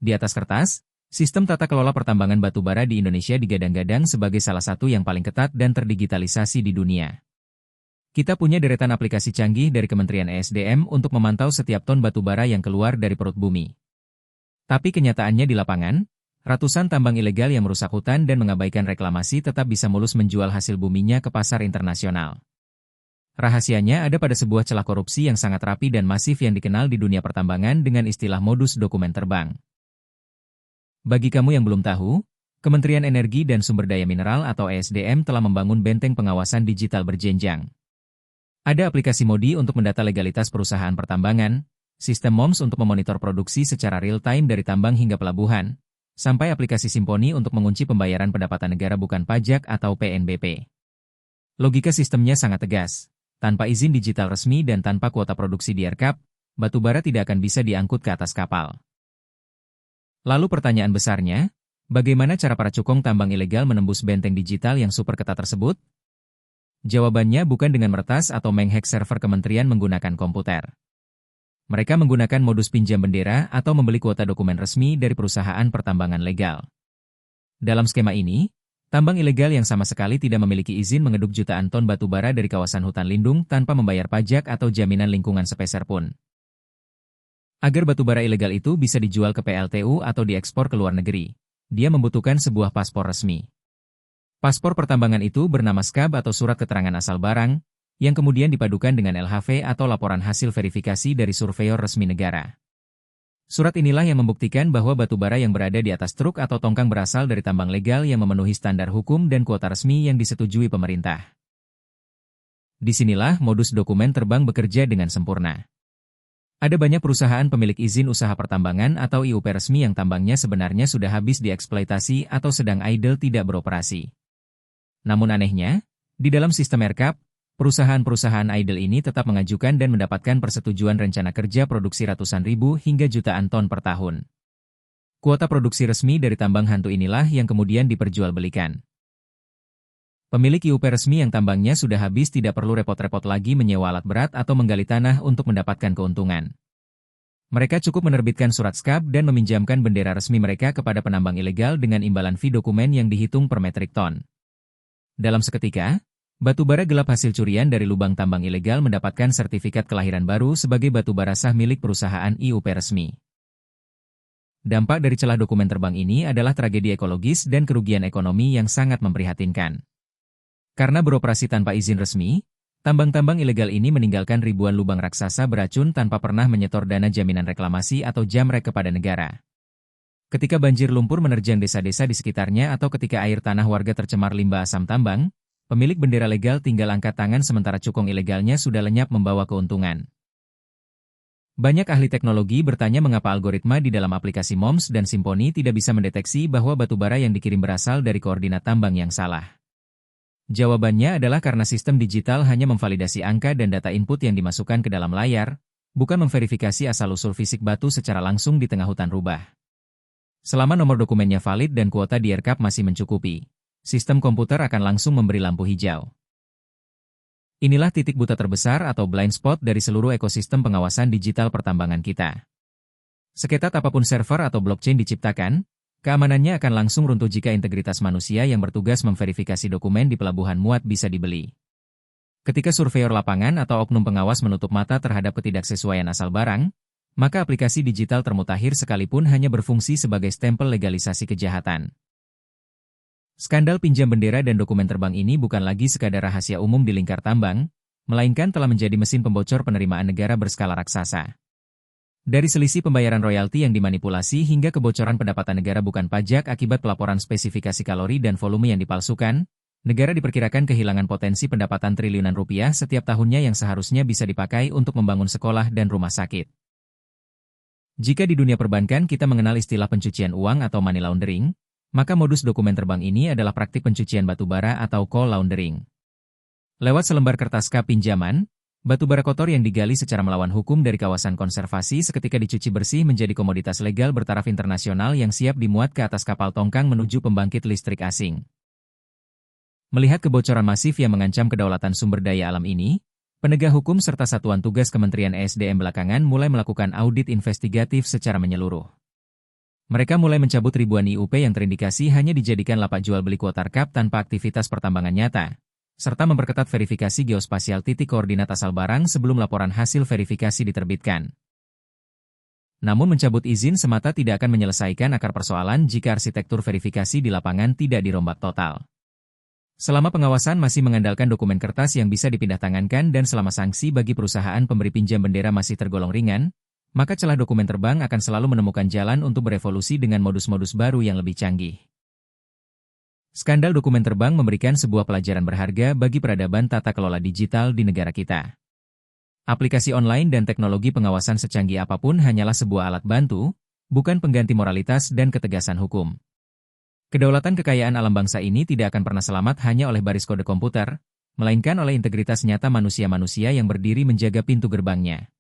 Di atas kertas, sistem tata kelola pertambangan batubara di Indonesia digadang-gadang sebagai salah satu yang paling ketat dan terdigitalisasi di dunia. Kita punya deretan aplikasi canggih dari Kementerian ESDM untuk memantau setiap ton batubara yang keluar dari perut bumi. Tapi kenyataannya di lapangan, ratusan tambang ilegal yang merusak hutan dan mengabaikan reklamasi tetap bisa mulus menjual hasil buminya ke pasar internasional. Rahasianya ada pada sebuah celah korupsi yang sangat rapi dan masif yang dikenal di dunia pertambangan dengan istilah modus dokumen terbang. Bagi kamu yang belum tahu, Kementerian Energi dan Sumber Daya Mineral atau ESDM telah membangun benteng pengawasan digital berjenjang. Ada aplikasi MODI untuk mendata legalitas perusahaan pertambangan, sistem MOMS untuk memonitor produksi secara real-time dari tambang hingga pelabuhan, sampai aplikasi Simponi untuk mengunci pembayaran pendapatan negara bukan pajak atau PNBP. Logika sistemnya sangat tegas. Tanpa izin digital resmi dan tanpa kuota produksi di ERCAP, batubara tidak akan bisa diangkut ke atas kapal. Lalu pertanyaan besarnya, bagaimana cara para cukong tambang ilegal menembus benteng digital yang super ketat tersebut? Jawabannya bukan dengan meretas atau menghack server kementerian menggunakan komputer. Mereka menggunakan modus pinjam bendera atau membeli kuota dokumen resmi dari perusahaan pertambangan legal. Dalam skema ini, tambang ilegal yang sama sekali tidak memiliki izin mengeduk jutaan ton batubara dari kawasan hutan lindung tanpa membayar pajak atau jaminan lingkungan sepeser pun. Agar batubara ilegal itu bisa dijual ke PLTU atau diekspor ke luar negeri, dia membutuhkan sebuah paspor resmi. Paspor pertambangan itu bernama SKAB atau Surat Keterangan Asal Barang, yang kemudian dipadukan dengan LHV atau Laporan Hasil Verifikasi dari Surveyor Resmi Negara. Surat inilah yang membuktikan bahwa batubara yang berada di atas truk atau tongkang berasal dari tambang legal yang memenuhi standar hukum dan kuota resmi yang disetujui pemerintah. Disinilah modus dokumen terbang bekerja dengan sempurna. Ada banyak perusahaan pemilik izin usaha pertambangan atau IUP resmi yang tambangnya sebenarnya sudah habis dieksploitasi atau sedang idle tidak beroperasi. Namun anehnya, di dalam sistem ERCAP, perusahaan-perusahaan idle ini tetap mengajukan dan mendapatkan persetujuan rencana kerja produksi ratusan ribu hingga jutaan ton per tahun. Kuota produksi resmi dari tambang hantu inilah yang kemudian diperjualbelikan. Pemilik IUP resmi yang tambangnya sudah habis tidak perlu repot-repot lagi menyewa alat berat atau menggali tanah untuk mendapatkan keuntungan. Mereka cukup menerbitkan surat SKAB dan meminjamkan bendera resmi mereka kepada penambang ilegal dengan imbalan fee dokumen yang dihitung per metrik ton. Dalam seketika, batubara gelap hasil curian dari lubang tambang ilegal mendapatkan sertifikat kelahiran baru sebagai batubara sah milik perusahaan IUP resmi. Dampak dari celah dokumen terbang ini adalah tragedi ekologis dan kerugian ekonomi yang sangat memprihatinkan. Karena beroperasi tanpa izin resmi, tambang-tambang ilegal ini meninggalkan ribuan lubang raksasa beracun tanpa pernah menyetor dana jaminan reklamasi atau jamrek kepada negara. Ketika banjir lumpur menerjang desa-desa di sekitarnya atau ketika air tanah warga tercemar limbah asam tambang, pemilik bendera legal tinggal angkat tangan sementara cukong ilegalnya sudah lenyap membawa keuntungan. Banyak ahli teknologi bertanya mengapa algoritma di dalam aplikasi MOMS dan Simponi tidak bisa mendeteksi bahwa batubara yang dikirim berasal dari koordinat tambang yang salah. Jawabannya adalah karena sistem digital hanya memvalidasi angka dan data input yang dimasukkan ke dalam layar, bukan memverifikasi asal-usul fisik batu secara langsung di tengah hutan rubah. Selama nomor dokumennya valid dan kuota di ERCAP masih mencukupi, sistem komputer akan langsung memberi lampu hijau. Inilah titik buta terbesar atau blind spot dari seluruh ekosistem pengawasan digital pertambangan kita. Seketat apapun server atau blockchain diciptakan, keamanannya akan langsung runtuh jika integritas manusia yang bertugas memverifikasi dokumen di pelabuhan muat bisa dibeli. Ketika surveyor lapangan atau oknum pengawas menutup mata terhadap ketidaksesuaian asal barang, maka aplikasi digital termutakhir sekalipun hanya berfungsi sebagai stempel legalisasi kejahatan. Skandal pinjam bendera dan dokumen terbang ini bukan lagi sekadar rahasia umum di lingkar tambang, melainkan telah menjadi mesin pembocor penerimaan negara berskala raksasa. Dari selisih pembayaran royalti yang dimanipulasi hingga kebocoran pendapatan negara bukan pajak akibat pelaporan spesifikasi kalori dan volume yang dipalsukan, negara diperkirakan kehilangan potensi pendapatan triliunan rupiah setiap tahunnya yang seharusnya bisa dipakai untuk membangun sekolah dan rumah sakit. Jika di dunia perbankan kita mengenal istilah pencucian uang atau money laundering, maka modus dokumen terbang ini adalah praktik pencucian batubara atau coal laundering. Lewat selembar kertas SKAB pinjaman, batubara kotor yang digali secara melawan hukum dari kawasan konservasi seketika dicuci bersih menjadi komoditas legal bertaraf internasional yang siap dimuat ke atas kapal tongkang menuju pembangkit listrik asing. Melihat kebocoran masif yang mengancam kedaulatan sumber daya alam ini, penegak hukum serta satuan tugas Kementerian ESDM belakangan mulai melakukan audit investigatif secara menyeluruh. Mereka mulai mencabut ribuan IUP yang terindikasi hanya dijadikan lapak jual beli kuota RKAP tanpa aktivitas pertambangan nyata, serta memperketat verifikasi geospasial titik koordinat asal barang sebelum laporan hasil verifikasi diterbitkan. Namun mencabut izin semata tidak akan menyelesaikan akar persoalan jika arsitektur verifikasi di lapangan tidak dirombak total. Selama pengawasan masih mengandalkan dokumen kertas yang bisa dipindahtangankan dan selama sanksi bagi perusahaan pemberi pinjam bendera masih tergolong ringan, maka celah dokumen terbang akan selalu menemukan jalan untuk berevolusi dengan modus-modus baru yang lebih canggih. Skandal dokumen terbang memberikan sebuah pelajaran berharga bagi peradaban tata kelola digital di negara kita. Aplikasi online dan teknologi pengawasan secanggih apapun hanyalah sebuah alat bantu, bukan pengganti moralitas dan ketegasan hukum. Kedaulatan kekayaan alam bangsa ini tidak akan pernah selamat hanya oleh baris kode komputer, melainkan oleh integritas nyata manusia-manusia yang berdiri menjaga pintu gerbangnya.